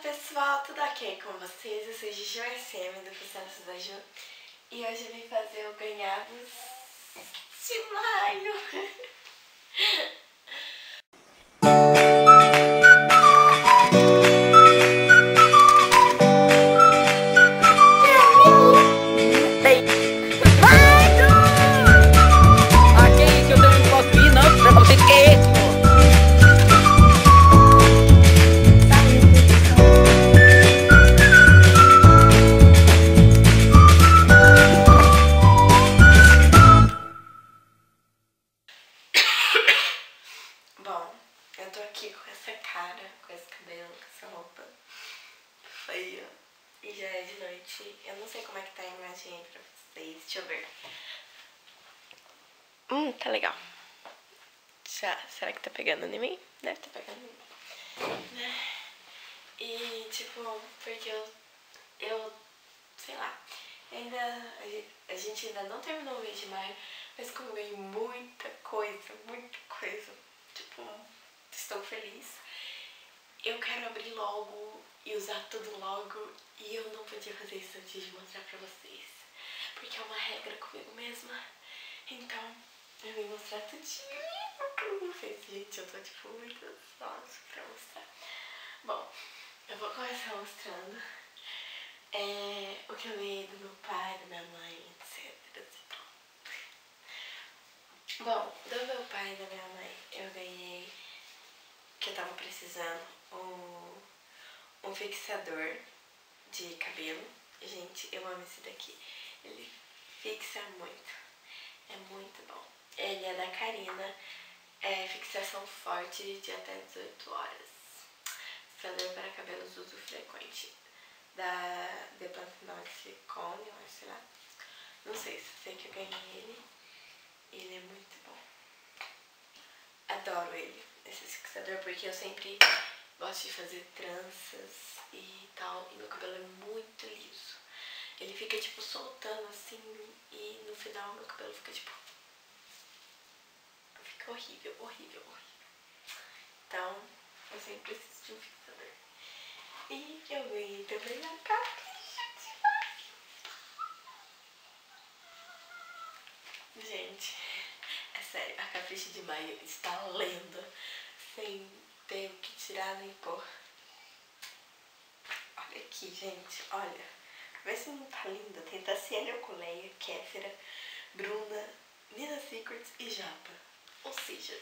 pessoal, tudo ok com vocês? Eu sou Gigi SM do Processo da Ju e hoje eu vim fazer o ganhados de maio. Bom, eu tô aqui com essa cara, com esse cabelo, com essa roupa feia e já é de noite. Eu não sei como é que tá a imagem aí pra vocês, deixa eu ver. Tá legal. Será que tá pegando em mim? Deve tá pegando em mim. E tipo, porque eu sei lá, a gente ainda não terminou o mês de maio, mas como eu ganhei muita coisa, tipo, estou feliz. Eu quero abrir logo e usar tudo logo e eu não podia fazer isso antes de mostrar pra vocês, porque é uma regra comigo mesma, então eu vim mostrar tudinho pra vocês. Gente, eu tô tipo muito ansiosa pra mostrar. Bom, eu vou começar mostrando o que eu ganhei do meu pai, da minha mãe, etc. Bom, do meu pai e da minha mãe eu ganhei, que eu tava precisando, um fixador de cabelo. Gente, eu amo esse daqui. Ele fixa muito. É muito bom. Ele é da Karina. É fixação forte de até 18 horas. Fixador para cabelos de uso frequente. Da Deplantinol de silicone, eu acho, sei lá. Não sei, só sei que eu ganhei ele. Ele é muito bom. Adoro ele, esse fixador, porque eu sempre gosto de fazer tranças e tal, e meu cabelo é muito liso. Ele fica tipo soltando assim e no final meu cabelo fica tipo... fica horrível. Então eu sempre preciso de um fixador. E eu ganhei também a capricha de maio. Gente, é sério, a capricha de maio está lenda, sem ter o que tirar nem pôr. Olha aqui, gente, olha. Vê se não tá linda. Tem Tassiana Eucoleia, Kéfera, Bruna, Nina Secrets e Japa. Ou seja,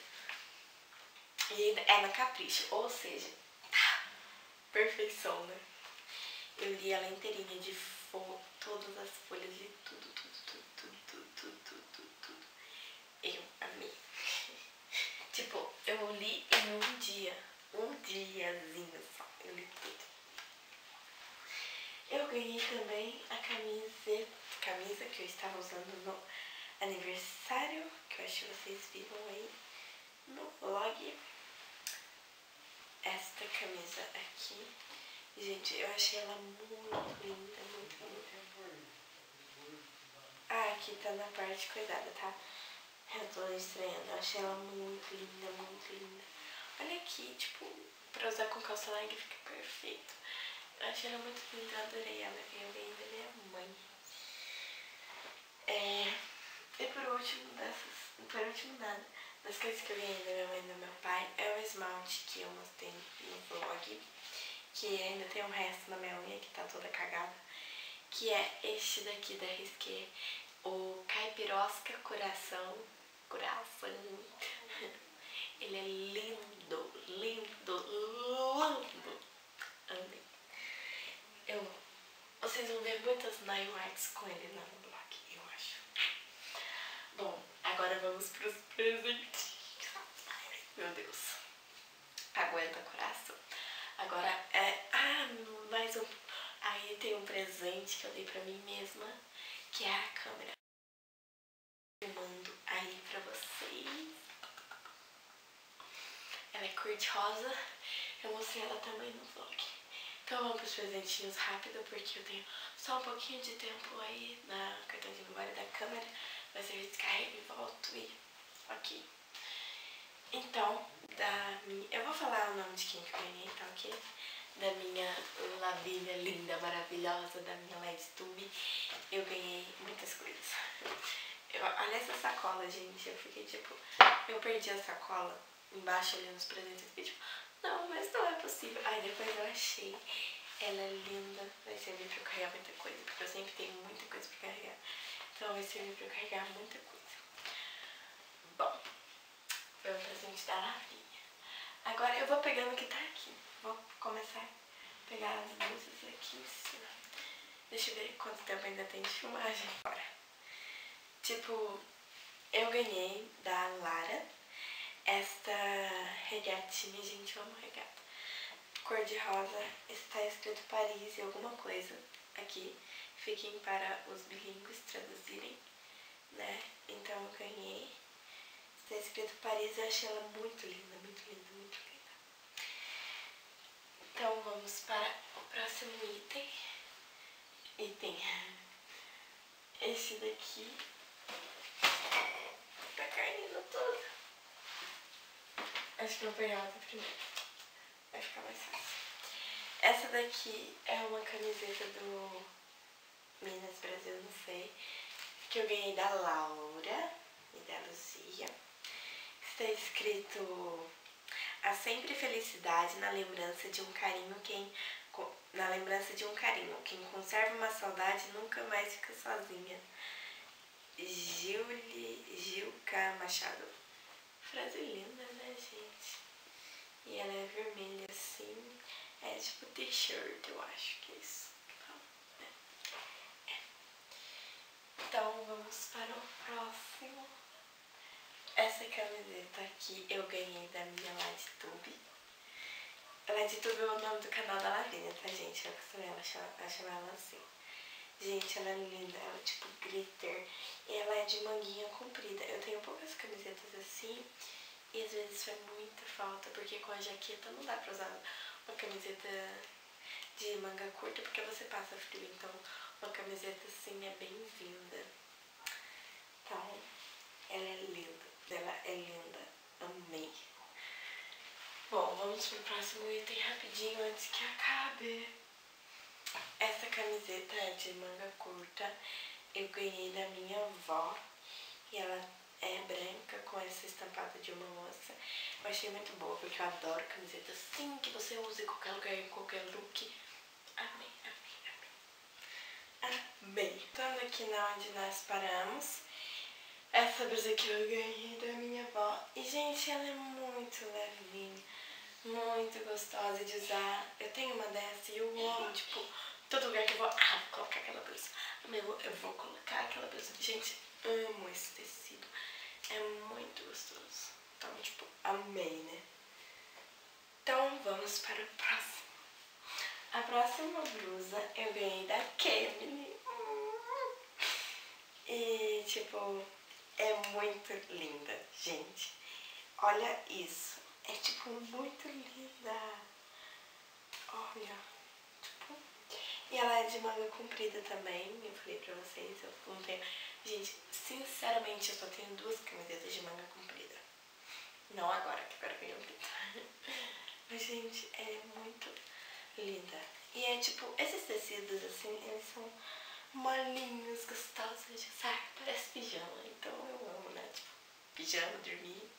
e ainda é na capricha, ou seja, tá, perfeição, né? Eu li ela inteirinha de todas as folhas, de tudo. Eu amei. Tipo, eu li em um diazinho só, eu li tudo. Eu ganhei também a camisa que eu estava usando no aniversário, que eu acho que vocês viram aí no vlog. Esta camisa aqui, gente, eu achei ela muito linda, Ah, aqui tá na parte cuidada, tá? Eu tô estranhando, eu achei ela muito linda. Olha aqui, tipo, pra usar com calça larga fica perfeito. Eu achei ela muito linda, eu adorei ela, eu ganhei da minha mãe. E por último nada, das coisas que eu ganhei da minha mãe e do meu pai é o esmalte que eu mostrei no vlog, que ainda tem um resto na minha unha que tá toda cagada, que é este daqui da Risqué, o Caipirosca Coração. Ele é lindo. Amei. Vocês vão ver muitas nail arts com ele no blog, eu acho. Bom, agora vamos pros presentes. Meu Deus. Aguenta, coração. Agora mais um. Aí tem um presente que eu dei pra mim mesma, que é a câmera. Eu mando aí pra vocês. Ela é cor de rosa. Eu mostrei ela também no vlog. Então vamos pros presentinhos rápido, porque eu tenho só um pouquinho de tempo aí na cartão de memória da câmera. Mas eu descarrego e volto e aqui. Então, eu vou falar o nome de quem que eu ganhei, tá ok? da minha Lavínia linda, maravilhosa, da minha LedTube, eu ganhei muitas coisas. Olha essa sacola, gente, eu fiquei tipo, eu perdi a sacola embaixo ali nos presentes, eu fiquei tipo, não, mas não é possível. Aí depois eu achei, ela é linda, vai servir pra eu carregar muita coisa, porque eu sempre tenho muita coisa pra carregar, então vai servir pra eu carregar muita coisa. Bom, foi um presente da Lavínia. Agora eu vou pegando o que tá aqui, vou começar a pegar as blusas aqui em cima. Deixa eu ver quanto tempo ainda tem de filmagem agora. Tipo, eu ganhei da Lara esta regatinha, gente, eu amo regata. Cor de rosa, está escrito Paris e alguma coisa aqui. Fiquem para os bilíngues traduzirem, né? Então eu ganhei. Está escrito Paris, eu achei ela muito linda, muito linda, muito linda. Então vamos para o próximo item. Esse daqui tá caindo todo. Acho que eu vou pegar outra primeiro, vai ficar mais fácil. Essa daqui é uma camiseta do Minas Brasil, não sei, que eu ganhei da Laura e da Luzia. Está escrito: há sempre felicidade na lembrança de um carinho, quem conserva uma saudade nunca mais fica sozinha. Gilca Machado. Frase linda, né, gente? E ela é vermelha assim, é tipo t-shirt, eu acho que é isso. Então vamos para o próximo. Essa camiseta aqui eu ganhei da minha LedTube. LedTube é o nome do canal da Lavínia, tá, gente? Eu acostumei a chamar ela assim. Gente, ela é linda, ela é tipo glitter. E ela é de manguinha comprida. Eu tenho poucas camisetas assim e às vezes faz muita falta, porque com a jaqueta não dá pra usar uma camiseta de manga curta porque você passa frio. Então uma camiseta assim é bem-vinda. Então, ela é linda. Ela é linda. Amei. Bom, vamos pro próximo item rapidinho antes que acabe. Essa camiseta é de manga curta. Eu ganhei da minha avó. E ela é branca com essa estampada de uma moça. Eu achei muito boa, porque eu adoro camiseta assim, que você usa em qualquer lugar, em qualquer look. Amei, amei, amei. Amei. Estando aqui na onde nós paramos, essa blusa aqui eu ganhei da minha avó. E, gente, ela é muito levinha, muito gostosa de usar. Eu tenho uma dessa e eu amo, tipo, todo lugar que eu vou, vou colocar aquela blusa. Eu vou colocar aquela blusa. Gente, amo esse tecido. É muito gostoso. Então, tipo, amei, né? Então, vamos para o próximo. A próxima blusa eu ganhei da Kemily. E, tipo, é muito linda, gente. Olha isso. É, tipo, muito linda. Olha. Tipo... E ela é de manga comprida também. Eu falei pra vocês, eu não tenho... Gente, sinceramente, eu só tenho duas camisetas de manga comprida. Não agora, que agora eu ganhei um. Mas, gente, é muito linda. E é, tipo, esses tecidos, assim, eles são molinhos, gostosos de usar, parece pijama, então eu amo, né, tipo, pijama, dormir,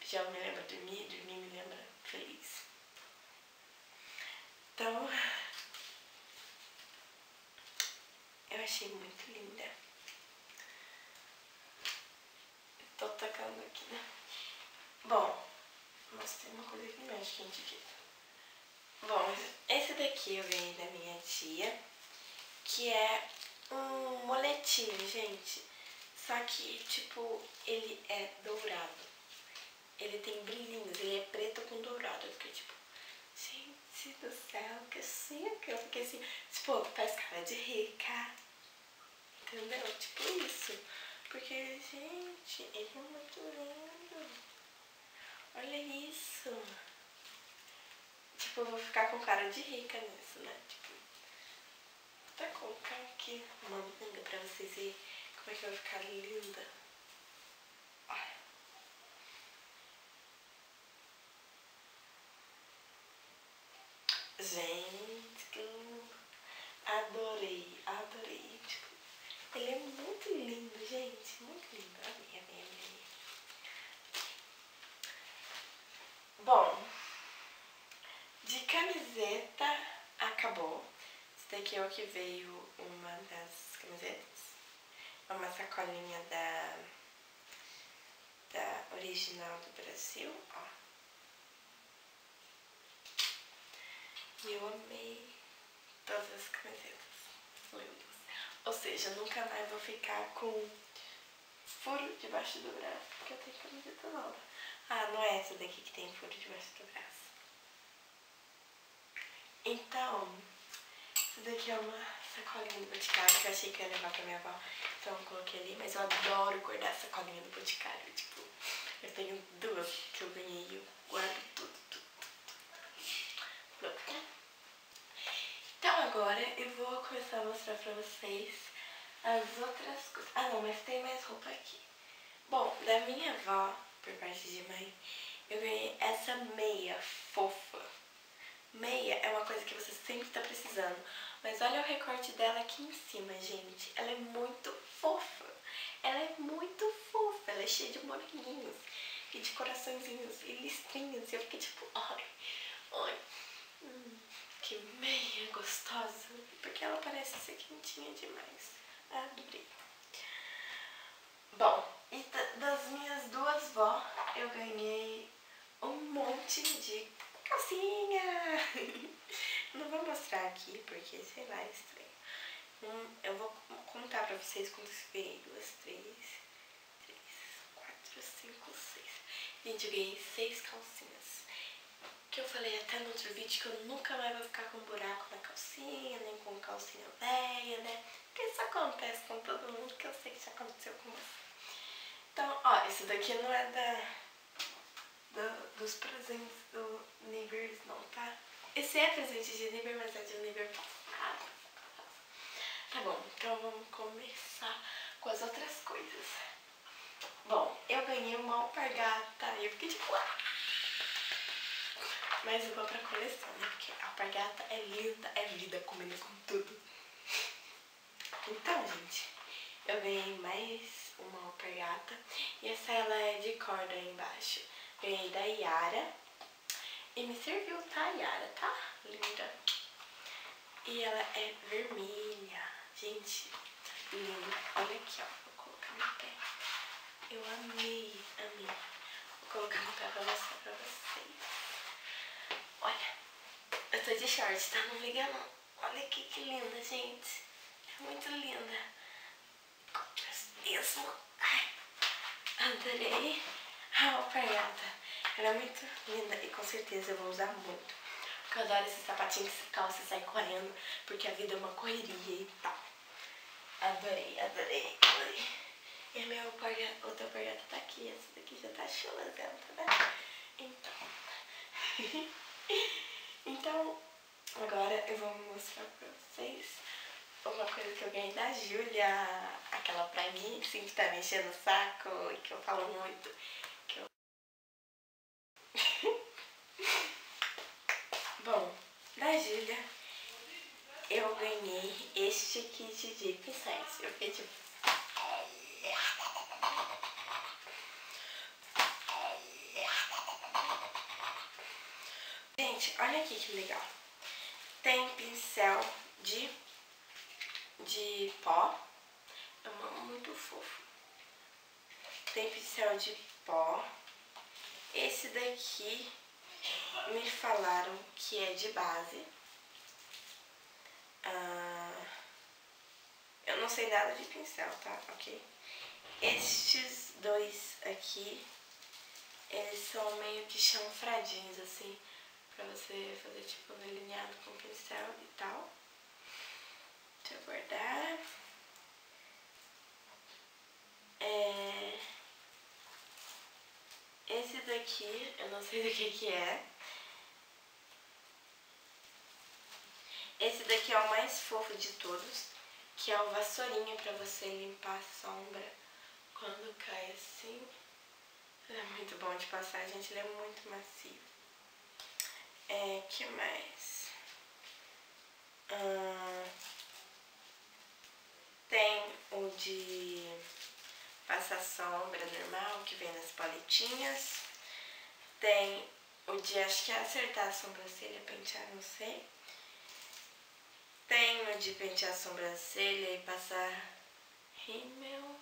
pijama me lembra dormir, dormir me lembra feliz. Então, eu achei muito linda. Tô tacando aqui, né. Bom, mas tem uma coisa aqui embaixo que a gente quer. Bom, esse daqui eu ganhei da minha tia, que é um moletinho, gente. Só que, tipo, ele é dourado. Ele tem brilhinhos, ele é preto com dourado. Eu fiquei tipo, gente do céu, que chique. Eu fiquei assim, tipo, faz cara de rica. Entendeu? Tipo isso. Porque, gente, ele é muito lindo. Olha isso. Tipo, eu vou ficar com cara de rica nisso, né? Tipo, vou até colocar aqui uma manga pra vocês verem como é que vai ficar linda. Olha. Gente, adorei, adorei. Tipo, ele é muito lindo, gente, muito lindo. Amei, amei, amei. Bom, de camiseta acabou. Esse daqui é o que veio uma das camisetas. É uma sacolinha da original do Brasil, ó. E eu amei todas as camisetas. Lindas. Ou seja, nunca mais vou ficar com furo debaixo do braço, porque eu tenho camiseta nova. Ah, não é essa daqui que tem furo debaixo do braço. Então, essa daqui é uma sacolinha do Boticário que eu achei que eu ia levar pra minha avó. Então eu coloquei ali, mas eu adoro guardar sacolinha do Boticário. Tipo, eu tenho duas que eu ganhei e eu guardo tudo. Então agora eu vou começar a mostrar pra vocês as outras coisas. Ah não, mas tem mais roupa aqui. Bom, da minha avó, por parte de mãe, eu ganhei essa meia fofa. Meia é uma coisa que você sempre tá precisando. Mas olha o recorte dela aqui em cima, gente. Ela é muito fofa. Ela é muito fofa. Ela é cheia de molinhos e de coraçõezinhos e listrinhos. E eu fiquei tipo, ai, ai. Que meia gostosa. Porque ela parece ser quentinha demais. Adorei. Bom, e das minhas duas vó, eu ganhei um monte de calcinha. Não vou mostrar aqui porque, sei lá, é estranho. Eu vou contar pra vocês quantas eu ganhei. 2, 3, 4, 5, 6. Gente, eu ganhei 6 calcinhas. Que eu falei até no outro vídeo que eu nunca mais vou ficar com buraco na calcinha, nem com calcinha velha, né? Porque isso acontece com todo mundo, que eu sei que já aconteceu com você. Então, ó, esse daqui não é dos presentes do Neighbors não, tá? Esse é presente de Neighbor, mas é de um Neighbor passado. Tá bom, então vamos começar com as outras coisas. Bom, eu ganhei uma alpargata e eu fiquei tipo... Mas eu vou pra coleção, né? Porque a alpargata é linda, é vida, combina com tudo. Então, gente, eu ganhei mais uma alpargata. E essa ela é de corda aí embaixo. Ganhei da Yara. E me serviu, tá, Yara? Tá? Linda. E ela é vermelha. Gente, linda. Olha aqui, ó. Vou colocar no pé. Eu amei, amei. Vou colocar no pé pra mostrar pra vocês. Olha, eu tô de short, tá? Não liga não. Olha aqui que linda, gente. É muito linda. Compras mesmo. Ai, adorei a alpargata. Ela é muito linda e com certeza eu vou usar muito. Porque eu adoro esse sapatinho que calça e sai correndo. Porque a vida é uma correria e tal. Adorei, adorei, adorei. E a minha outra alpargata tá aqui. Essa daqui já tá chulazenta, né? Então... Então, agora eu vou mostrar pra vocês uma coisa que eu ganhei da Júlia, aquela pra mim, que sempre tá me enchendo o saco e que eu falo muito. Bom, da Júlia eu ganhei este kit de pincéis. Eu fiquei tipo... Gente, olha aqui que legal. Tem pincel de pó. É muito fofo. Tem pincel de pó. Esse daqui me falaram que é de base. Eu não sei nada de pincel, tá? Ok? Estes dois aqui, eles são meio que chanfradinhos, assim, pra você fazer tipo um delineado com pincel e tal. Deixa eu guardar. Esse daqui, eu não sei do que é. Esse daqui é o mais fofo de todos, que é o vassourinha pra você limpar a sombra quando cai assim. Ele é muito bom de passar, gente, ele é muito macio. Que mais? de passar sombra normal, que vem nas paletinhas. Tem o de, acho que é acertar a sobrancelha, pentear, não sei. Tem o de pentear a sobrancelha e passar rímel,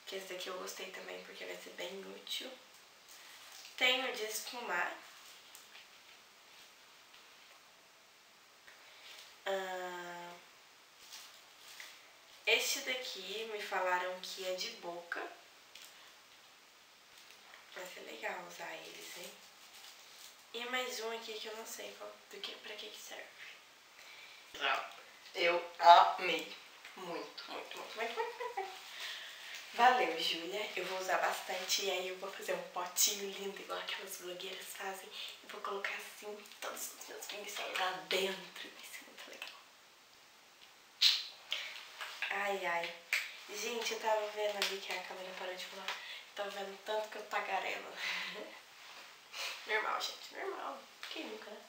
que esse daqui eu gostei também porque vai ser bem útil. Tem o de esfumar. Este daqui me falaram que é de boca. Vai ser legal usar eles, hein? E mais um aqui que eu não sei pra que serve. Eu amei. Muito. Valeu, Júlia. Eu vou usar bastante e aí eu vou fazer um potinho lindo, igual aquelas blogueiras fazem. E vou colocar assim todos os meus pincéis lá dentro. Vai ser muito legal. Ai. Gente, eu tava vendo ali que a câmera parou de falar. Tava vendo tanto que eu tagarelo. Normal, gente. Normal. Quem nunca, né?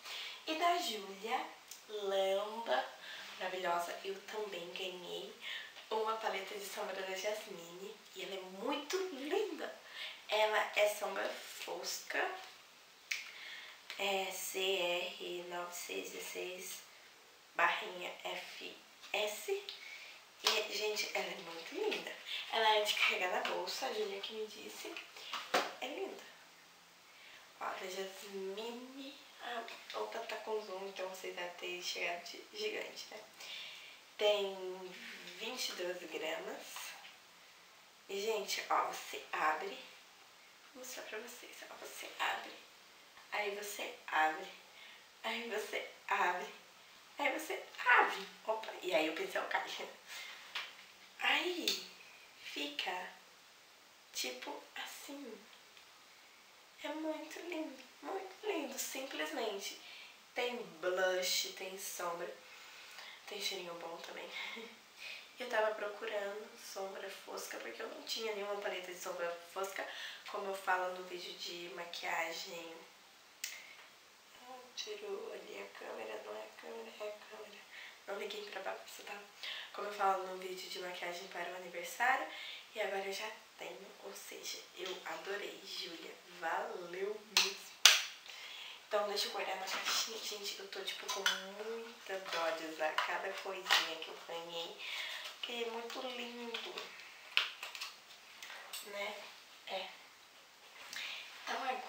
E da Júlia, Lamba, maravilhosa, eu também ganhei uma paleta de sombra da Jasmine. E ela é muito linda. Ela é sombra fosca. É CR9616/FS. E, gente, ela é muito linda. Ela é de carregar na bolsa, a Júlia que me disse. É linda. Ó, da Jasmine. Ah, outra tá com zoom, então vocês devem ter chegado de gigante, né? Tem 22 gramas. E, gente, ó, você abre. Vou mostrar pra vocês. Ó, você abre. Aí você abre. Aí você abre. Aí você abre. Opa, e aí o pincel cai. Aí fica tipo assim. É muito lindo, simplesmente. Tem blush, tem sombra, tem cheirinho bom também. Eu tava procurando sombra fosca porque eu não tinha nenhuma paleta de sombra fosca, como eu falo no vídeo de maquiagem. Tirou ali a câmera, não é a câmera, é a câmera. Não liguei pra bagunça, tá? Como eu falo no vídeo de maquiagem para o aniversário. E agora eu já tenho, ou seja, eu adorei, Júlia. Valeu mesmo. Então deixa eu guardar na caixinha. Gente, eu tô tipo com muita dó de usar cada coisinha que eu ganhei. Que é muito lindo. Né? É. Então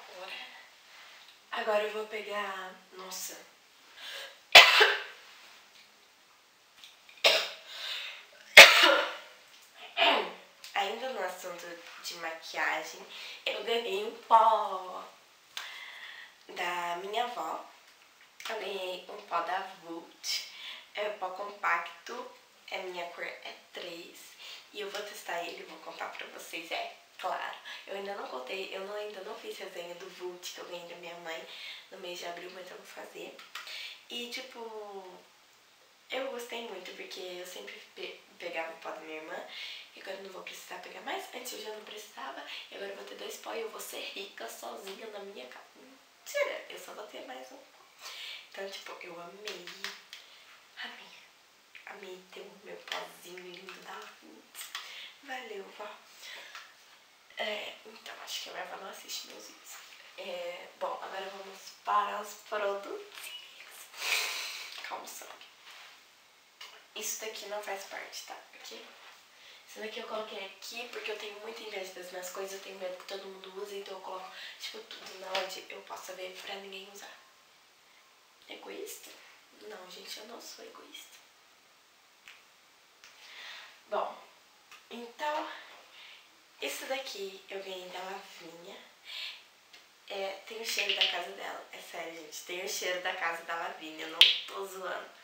agora eu vou pegar... Nossa... Ainda no assunto de maquiagem, eu ganhei um pó da minha avó. Eu ganhei um pó da Vult. É um pó compacto, a minha cor é 3. E eu vou testar ele e vou contar pra vocês, é claro. Eu ainda não contei, ainda não fiz resenha do Vult que eu ganhei da minha mãe no mês de abril, mas eu vou fazer. E tipo... Eu gostei muito porque eu sempre pegava o pó da minha irmã e agora eu não vou precisar pegar mais. Antes eu já não precisava e agora eu vou ter 2 pó e eu vou ser rica sozinha na minha casa. Mentira, eu só vou ter mais um pó. Então, tipo, eu amei. Amei ter o meu pozinho lindo da Vult. Valeu, vó. Então, acho que a minha avó não assiste meus vídeos. Bom, agora vamos para os produtos. Calma só. Isso daqui não faz parte, tá? Aqui. Isso daqui eu coloquei aqui porque eu tenho muita inveja das minhas coisas. Eu tenho medo que todo mundo use, então eu coloco, tipo, tudo na onde eu possa ver pra ninguém usar. Egoísta? Não, gente, eu não sou egoísta. Bom, então, isso daqui eu ganhei da Lavínia. Tem o cheiro da casa dela. É sério, gente, tem o cheiro da casa da Lavínia, eu não tô zoando.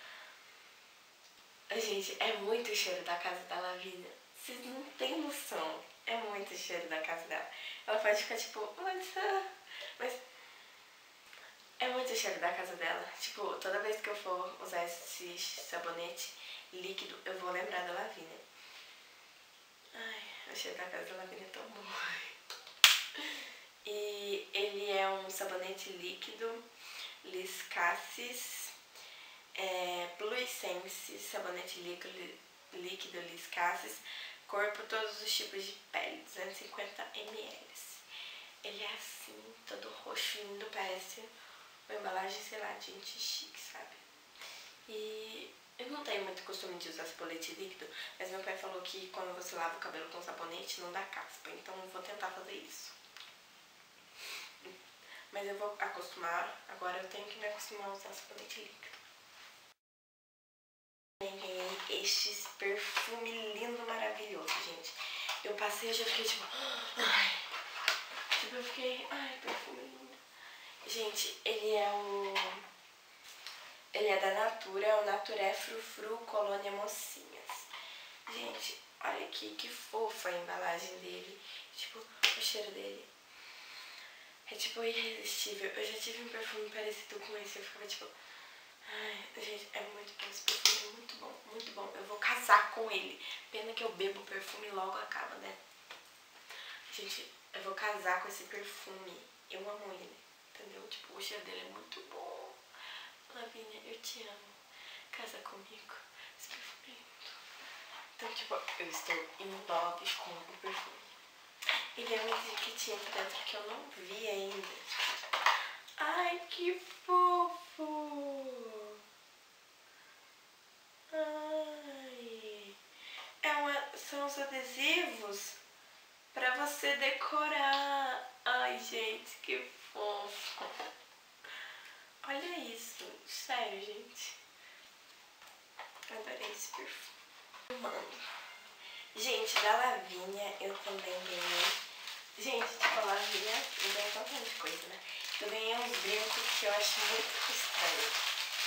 Gente, é muito o cheiro da casa da Lavínia. Vocês não têm noção. É muito o cheiro da casa dela. Ela pode ficar tipo, mas é muito o cheiro da casa dela. Tipo, toda vez que eu for usar esse sabonete líquido, eu vou lembrar da Lavínia. Ai, o cheiro da casa da Lavínia é tão bom. E ele é um sabonete líquido, Liss Cassis. Blue Essence, sabonete líquido Liscases, corpo, todos os tipos de pele, 250 ml. Ele é assim, todo roxo, lindo, parece uma embalagem, sei lá, de gente chique, sabe? E eu não tenho muito costume de usar sabonete líquido, mas meu pai falou que quando você lava o cabelo com sabonete não dá caspa, então eu vou tentar fazer isso. Mas eu vou acostumar, agora eu tenho que me acostumar a usar sabonete líquido. Ganhei este perfume lindo, maravilhoso, gente. Eu passei e já fiquei tipo... Ai. Tipo, eu fiquei... Ai, perfume lindo. Gente, ele é da Natura, é o Naturé Frufru Colônia Mocinhas. Gente, olha aqui que fofa a embalagem dele. Tipo, o cheiro dele é tipo irresistível. Eu já tive um perfume parecido com esse, eu ficava tipo... Ai, gente, é muito bom esse perfume, é muito bom, muito bom. Eu vou casar com ele. Pena que eu bebo perfume e logo acaba, né? Gente, eu vou casar com esse perfume. Eu amo ele, entendeu? Tipo, o cheiro dele é muito bom. Lavínia, eu te amo. Casa comigo. Esse perfume é lindo. Então, tipo, eu estou em love com o perfume. E veio uma etiquetinha aqui dentro que eu não vi ainda. Ai, que fofo! Ai, são os adesivos pra você decorar. Ai, gente, que fofo! Olha isso, sério, gente. Adorei esse perfume. Mano. Gente, da Lavínia eu também ganhei. Gente, tipo, a Lavínia eu ganhei tanta coisa, né? Eu ganhei uns brincos que eu acho muito estranho.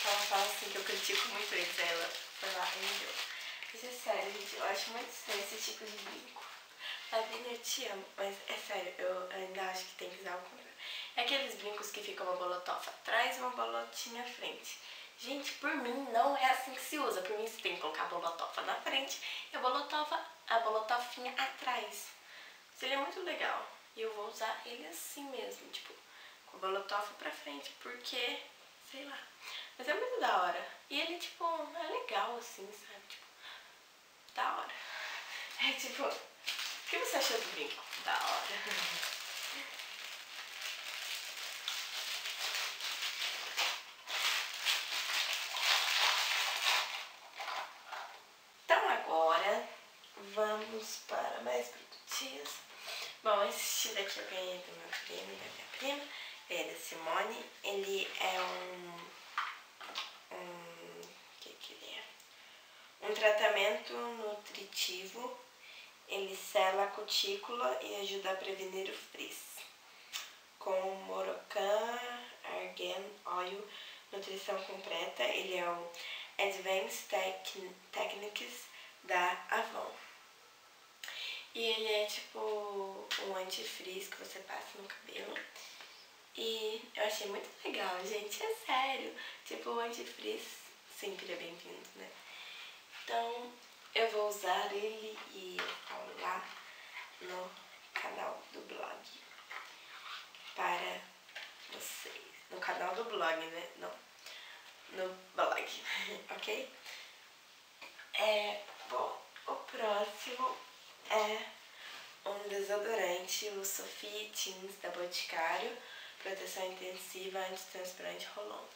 Ela fala assim que eu critico muito eles, ela foi lá e me deu. Mas é sério, gente, eu acho muito estranho esse tipo de brinco. Lavínia, eu te amo, mas é sério, eu ainda acho que tem que usar o contrário. É aqueles brincos que ficam uma bolotofa atrás e uma bolotinha à frente. Gente, por mim não é assim que se usa. Por mim você tem que colocar a bolotofa na frente e a bolotofinha atrás. Seria muito legal. E eu vou usar ele assim mesmo, tipo, com a bolotofa pra frente, porque, sei lá. Mas é muito da hora. E ele, tipo, é legal assim, sabe? Tipo, da hora. É tipo, o que você achou do brinco? Da hora. Então agora, vamos para mais produtinhos. Bom, esse daqui eu ganhei do meu primo e da minha prima. É da Simone. Ele é que ele é? Um tratamento nutritivo. Ele sela a cutícula e ajuda a prevenir o frizz. Com Morocan Argan Oil Nutrição Completa. Ele é o Advanced Techniques da Avon. E ele é tipo um antifrizz que você passa no cabelo. E eu achei muito legal, gente, é sério. Tipo, o antifrizz sempre é bem-vindo, né? Então, eu vou usar ele e eu falo lá no canal do blog para vocês. No canal do blog, né? Não, no blog, ok? Bom, o próximo é um desodorante, o Sophie Teens da Boticário, proteção intensiva antitranspirante roll-on.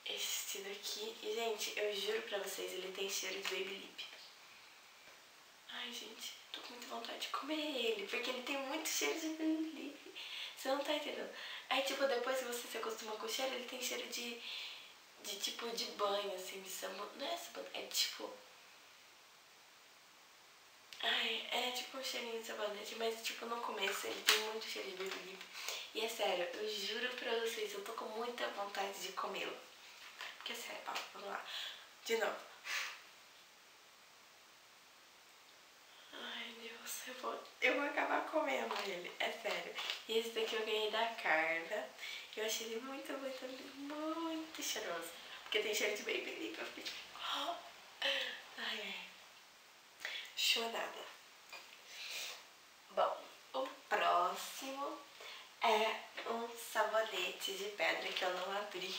Este daqui, e gente, eu juro pra vocês, ele tem cheiro de baby lip. Ai, gente, tô com muita vontade de comer ele, porque ele tem muito cheiro de baby lip. Você não tá entendendo? Aí, tipo, depois que você se acostuma com o cheiro, ele tem cheiro de tipo, de banho, assim, de sabonete. Não é sabonete, é tipo... Ai, é tipo um cheirinho de sabonete, mas tipo no começo ele tem muito cheiro de baby lip. E é sério, eu juro pra vocês, eu tô com muita vontade de comê-lo. Porque é sério, ó, vamos lá. De novo. Ai, Deus, eu vou acabar comendo ele, é sério. E esse daqui eu ganhei da Carla. Eu achei ele muito, muito, muito cheiroso. Porque tem cheiro de baby lip, eu fiquei tipo... Oh. Ai, chorada. Bom, o próximo é um sabonete de pedra que eu não abri,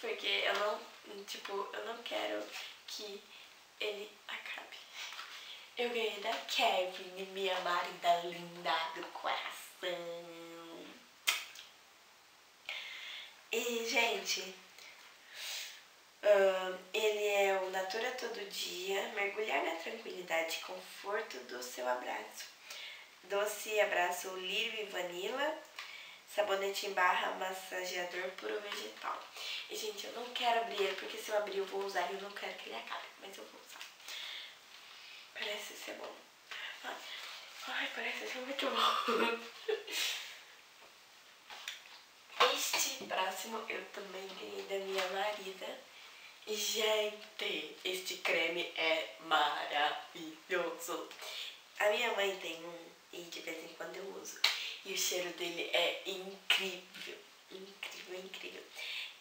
porque eu não, tipo, eu não quero que ele acabe. Eu ganhei da Kevin, minha marida linda do coração. E, gente, ele é o Natura Todo Dia, mergulhar na tranquilidade e conforto do seu abraço. Doce abraço lírio e vanila, sabonete em barra, massageador puro vegetal. E, gente, eu não quero abrir ele, porque se eu abrir eu vou usar e eu não quero que ele acabe, mas eu vou usar. Parece ser bom. Ai, parece ser muito bom. Este próximo eu também ganhei da minha marida. Gente, este creme é maravilhoso. A minha mãe tem um e de vez em quando eu uso. E o cheiro dele é incrível. Incrível, incrível.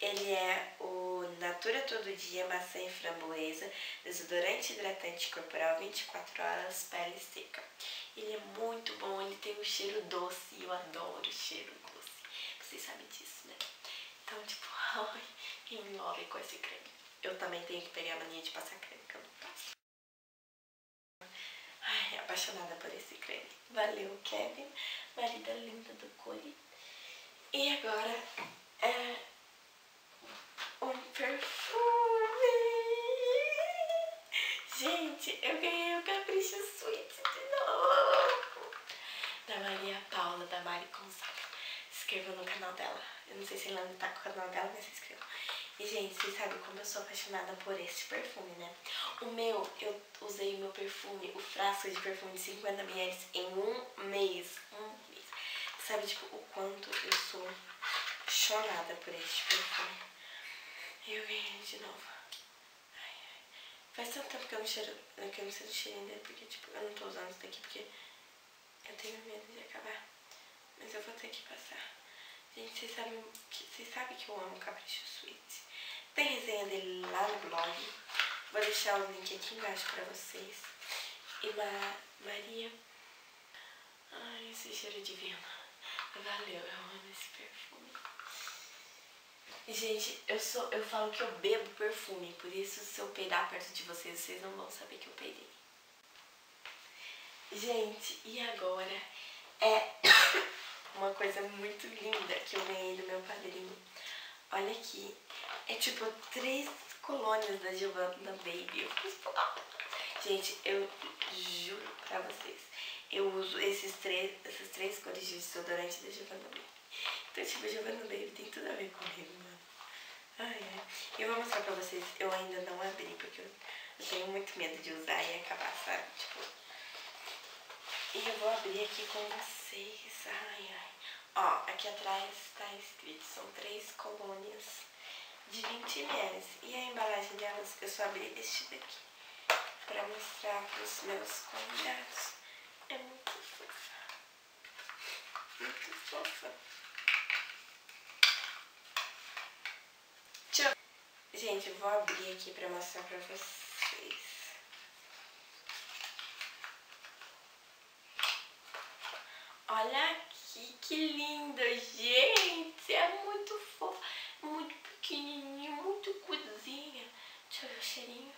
Ele é o Natura Todo Dia Maçã e Framboesa, desodorante hidratante corporal 24 horas, pele seca. Ele é muito bom, ele tem um cheiro doce e eu adoro cheiro doce. Vocês sabem disso, né? Então, tipo, ai, me envolve com esse creme. Eu também tenho que pegar a mania de passar creme, que eu não passo. Ai, apaixonada por esse creme. Valeu, Kevin, marida linda do Cole. E agora é um perfume. Gente, eu ganhei o Capricho Sweet de novo. Da Maria Paula, da Mari Gonzaga. Se inscreva no canal dela. Eu não sei se ela ainda tá com o canal dela, mas se inscreva. E, gente, vocês sabem como eu sou apaixonada por esse perfume, né? O meu, eu usei o meu perfume, o frasco de perfume de 50 ml em um mês. Sabe, tipo, o quanto eu sou apaixonada por este perfume. Eu ganhei de novo. Ai, ai. Faz tanto tempo que eu não sei do cheirinho dele, porque, tipo, eu não tô usando isso daqui porque eu tenho medo de acabar. Mas eu vou ter que passar. Gente, vocês sabem que eu amo Capricho Sweet. Tem resenha dele lá no blog. Vou deixar o link aqui embaixo pra vocês. E Maria... Ai, esse cheiro divino. Valeu, eu amo esse perfume. E, gente, eu falo que eu bebo perfume. Por isso, se eu peidar perto de vocês, vocês não vão saber que eu peidei. Gente, e agora é uma coisa muito linda que eu ganhei do meu padrinho. Olha aqui, é tipo 3 colônias da Giovanna Baby. Gente, eu juro pra vocês, eu uso essas três cores de desodorante da Giovanna Baby. Então, tipo, a Giovanna Baby tem tudo a ver comigo, mano. Ai, ai. Eu vou mostrar pra vocês, eu ainda não abri, porque eu tenho muito medo de usar e acabar, sabe? Tipo... E eu vou abrir aqui com vocês. Ai, ai. Ó, aqui atrás tá escrito, são 3 colônias de 20 ml. E a embalagem delas, eu só abri este daqui pra mostrar pros meus convidados. É muito fofa. Muito fofa. Gente, eu vou abrir aqui pra mostrar pra vocês. Olha aqui, que lindo, gente! É muito fofo, muito pequenininho, muito cozinha. Deixa eu ver o cheirinho.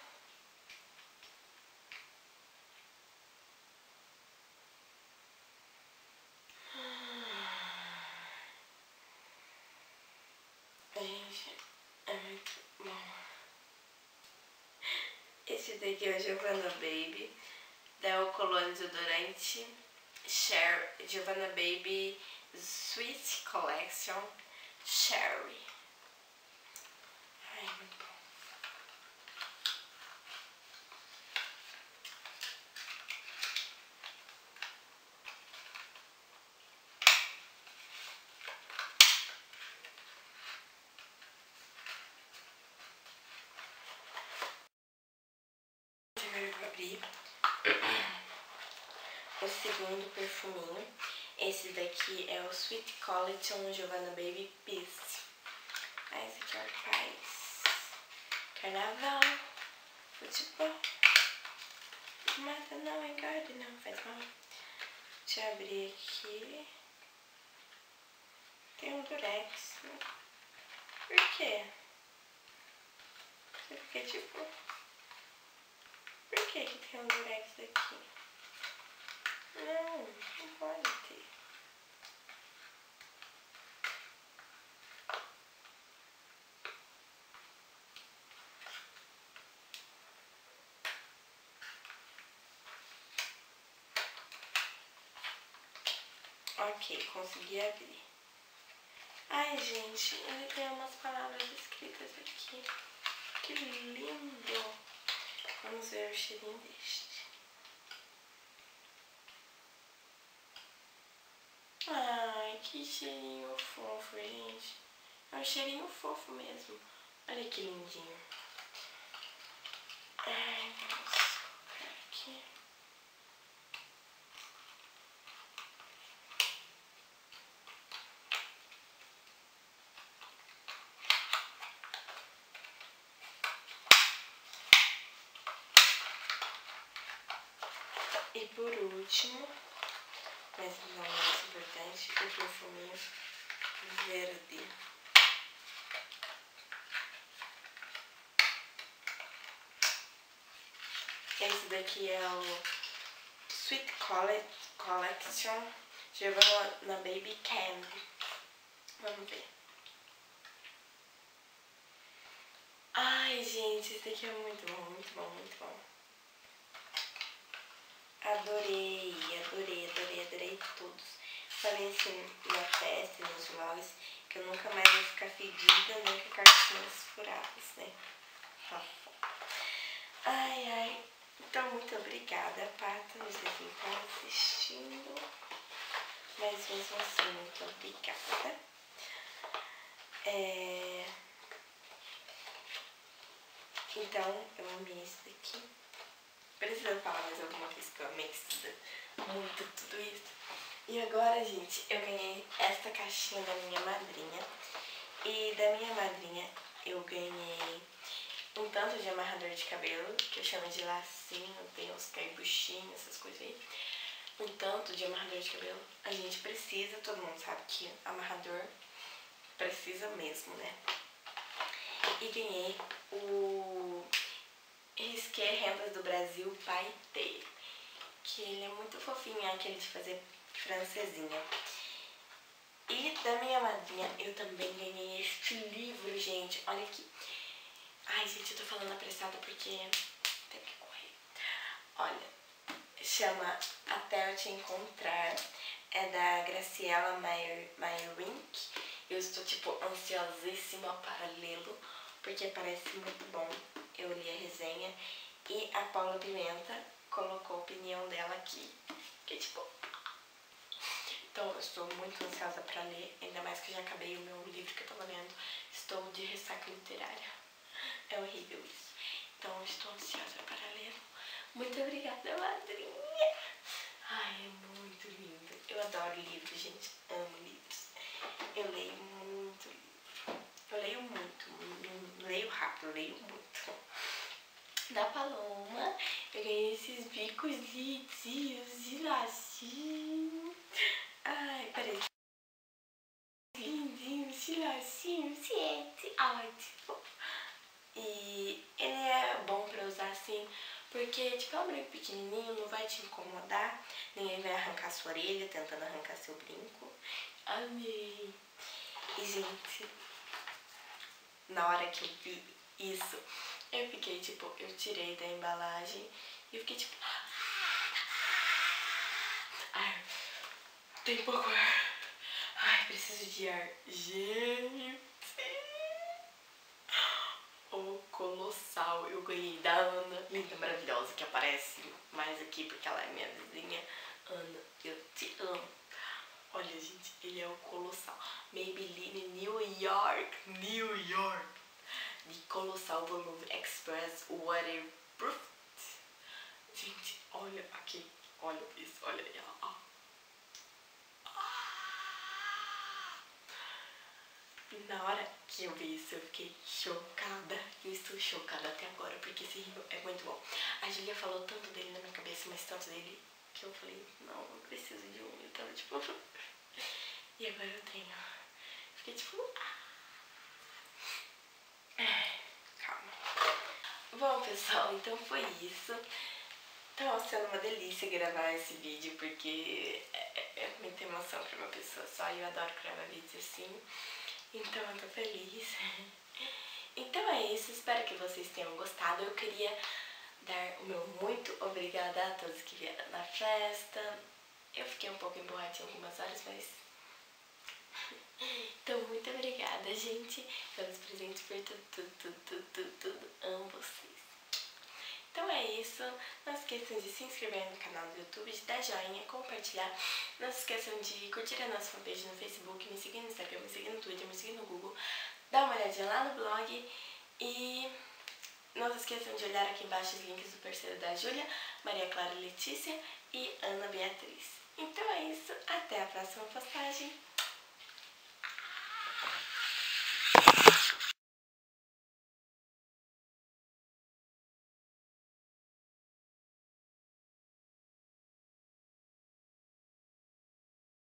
Gente, é muito bom. Esse daqui é o Giovanna Baby, da Colônia Desodorante Giovanna Baby Sweet Collection Cherry. Ai, muito bom. Agora eu vou abrir o segundo perfuminho. Esse daqui é o Sweet Collection Giovanna Baby Peace. Ah, esse aqui é o Paz. Carnaval. Futebol. Mata não, engorde não, faz mal. Deixa eu abrir aqui. Tem um durex, né? Por quê? Porque tipo... que tem um durex aqui? Não pode ter. Ok, consegui abrir. Ai, gente, ele tem umas palavras escritas aqui. Que lindo! Vamos ver o cheirinho deste. Ai, que cheirinho fofo, gente. É um cheirinho fofo mesmo. Olha que lindinho. Ai, vamos colocar aqui. E por último, mas não mais importante, o perfuminho verde. Esse daqui é o Sweet Collection Giovanna Baby Candy. Vamos ver. Ai, gente, esse daqui é muito bom, muito bom, muito bom. Adorei, adorei, adorei, adorei todos. Falei assim na festa, nos vlogs, que eu nunca mais vou ficar fedida nem com cartinhas furadas, né? Ai, ai. Então, muito obrigada, Pata. Não sei se está assistindo. Mas mesmo assim, muito obrigada. Então, eu amei esse daqui. Precisa falar mais alguma coisa que eu amei muito tudo isso. E agora, gente, eu ganhei esta caixinha da minha madrinha. E da minha madrinha eu ganhei um tanto de amarrador de cabelo, que eu chamo de lacinho, tem uns caibuchinhos, essas coisas aí. Um tanto de amarrador de cabelo. A gente precisa, todo mundo sabe que amarrador precisa mesmo, né? E ganhei o Risqué Rendas do Brasil Paetê, que ele é muito fofinho, é aquele de fazer francesinha. E da minha madrinha eu também ganhei este livro, gente. Olha aqui. Ai, gente, eu tô falando apressada porque tem que correr. Olha, chama Até Eu Te Encontrar. É da Graciela Meyerink. Eu estou, tipo, ansiosíssima para lê-lo, porque parece muito bom. Eu li a resenha e a Paula Pimenta colocou a opinião dela aqui, que tipo... Então eu estou muito ansiosa para ler, ainda mais que eu já acabei o meu livro que eu tava lendo. Estou de ressaca literária. É horrível isso. Então eu estou ansiosa para ler. Muito obrigada, madrinha. Ai, é muito lindo. Eu adoro livros, gente. Amo livros. Eu leio muito livro. Eu leio muito. Não leio rápido, eu leio muito. Da Paloma, eu ganhei esses bicos lindinhos de lacinho. Ai, parece lindinhos de lacinho, gente. Ai, tipo. E ele é bom pra usar assim, porque tipo, é um brinco pequenininho, não vai te incomodar. Ninguém vai arrancar sua orelha tentando arrancar seu brinco. Amei. E, gente, na hora que eu vi isso, eu fiquei, tipo, eu tirei da embalagem e eu fiquei, tipo... Ai, tem pouco ar. Ai, preciso de ar. Gente, o Colossal. Eu ganhei da Ana, linda, maravilhosa, que aparece mais aqui porque ela é minha vizinha. Ana, eu te amo. Olha, gente, ele é o Colossal. Maybelline New York. New York. De Colossal Volume Express Waterproof. Gente, olha aqui. Olha isso, olha aí, ó. Na hora que eu vi isso, eu fiquei chocada. Eu estou chocada até agora, porque esse rímel é muito bom. A Julia falou tanto dele na minha cabeça, mas tanto dele, que eu falei, não, eu preciso de um. Eu tava tipo... E agora eu tenho. Fiquei tipo... Calma. Bom, pessoal, então foi isso. Tá sendo uma delícia gravar esse vídeo, porque é muita emoção pra uma pessoa só, e eu adoro gravar vídeos assim, então eu tô feliz. Então é isso, espero que vocês tenham gostado. Eu queria dar o meu muito obrigada a todos que vieram na festa. Eu fiquei um pouco emborrachada algumas horas, mas... Então, muito obrigada, gente, pelos presentes, por tudo. Amo vocês. Então é isso. Não se esqueçam de se inscrever no canal do YouTube, de dar joinha, compartilhar. Não se esqueçam de curtir a nossa fanpage no Facebook, me seguir no Instagram, me seguir no Twitter, me seguir no Google. Dá uma olhadinha lá no blog e não se esqueçam de olhar aqui embaixo os links do parceiro da Júlia, Maria Clara Letícia e Ana Beatriz. Então é isso, até a próxima postagem.